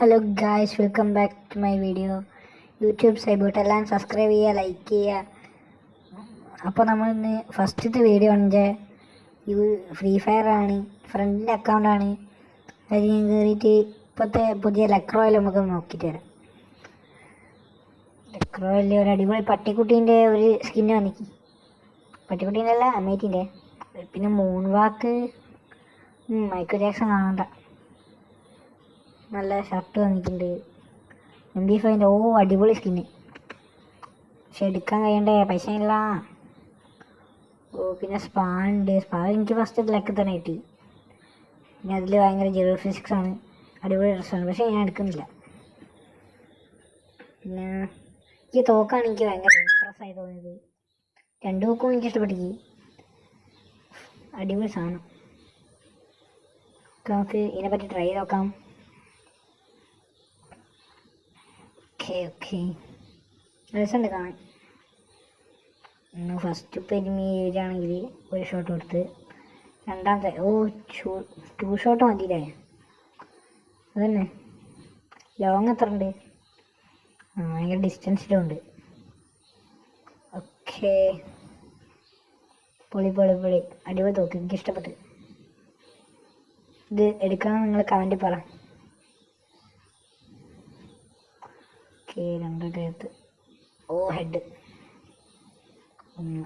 Hello guys, welcome back to my video. YouTube സൈബോട്ട് എല്ലാം subscribe ചെയ്യുക, ലൈക്ക് ചെയ്യുക. അപ്പോൾ നമ്മൾ ഇന്ന് ഫസ്റ്റത്തെ വീഡിയോ ഉണ്ട്. ഇത് ഫ്രീ ഫയർ ആണ്, ഫ്രണ്ടിൻ്റെ അക്കൗണ്ടാണ്. അതിൽ ഞാൻ കയറിയിട്ട് ഇപ്പോഴത്തെ പുതിയ ലക്രോയിൽ നമുക്ക് നോക്കിയിട്ട് വരാം. ലക്രോയിൽ ഒരു അടിപൊളി പട്ടിക്കുട്ടീൻ്റെ ഒരു സ്കിന്ന് വന്നിക്ക്. പട്ടിക്കുട്ടീൻ്റെ അല്ല, അമേറ്റിൻ്റെ. പിന്നെ മൂൺ വാക്ക് മൈക്കിൾ ജാക്സൺ കാണണ്ട. നല്ല ഷർട്ട് വന്നിട്ടുണ്ട്. MP5 അടിപൊളി സ്കിന്ന്. പക്ഷെ എടുക്കാൻ കഴിയണ്ടേ, പൈസ ഇല്ല. പിന്നെ സ്പാ ഉണ്ട്. സ്പാ എനിക്ക് ഫസ്റ്റ് ലക്ക് തന്നെ കിട്ടി. പിന്നെ അതിൽ ഭയങ്കര ജെറോ ഫിസിക്സ് ആണ്, അടിപൊളി ഡ്രസ്സാണ്. പക്ഷേ ഞാൻ എടുക്കുന്നില്ല. പിന്നെ എനിക്ക് തോക്കാണ് എനിക്ക് ഭയങ്കര ഇമ്പ്രസ്സായി തോന്നിയത്. രണ്ട് തോക്കും എനിക്ക് ഇഷ്ടപ്പെട്ടു. അടിപൊളി സാധനം. നമുക്ക് ഇതിനെപ്പറ്റി ട്രൈ ചെയ്ത് നോക്കാം. ഓക്കെ രസമുണ്ട് കാണാൻ. ഫസ്റ്റ് പെരുമി ഏരിയാണെങ്കിൽ ഒരു ഷോട്ട് കൊടുത്ത്, രണ്ടാമത്തെ 2 ഷോട്ട് മതിയില്ലേ? അതന്നെ. ലോങ് എത്ര ഉണ്ട്? ഭയങ്കര ഡിസ്റ്റൻസിലുണ്ട്. ഓക്കെ, പൊളി അടിപൊളി തോക്ക്, എനിക്ക് ഇഷ്ടപ്പെട്ടു. ഇത് എടുക്കണം നിങ്ങൾ കമൻറ്റിൽ പറ. ഓക്കെ, 2 ടേത്ത്. ഹെഡ് 1.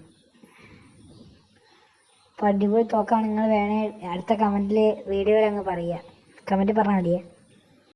അപ്പോൾ അടിപൊളി തോക്കാണ്. നിങ്ങൾ വേണേ അടുത്ത കമൻറ്റിൽ വീഡിയോയിൽ അങ്ങ് പറയുക. കമൻറ്റ് പറഞ്ഞാൽ മതിയേ.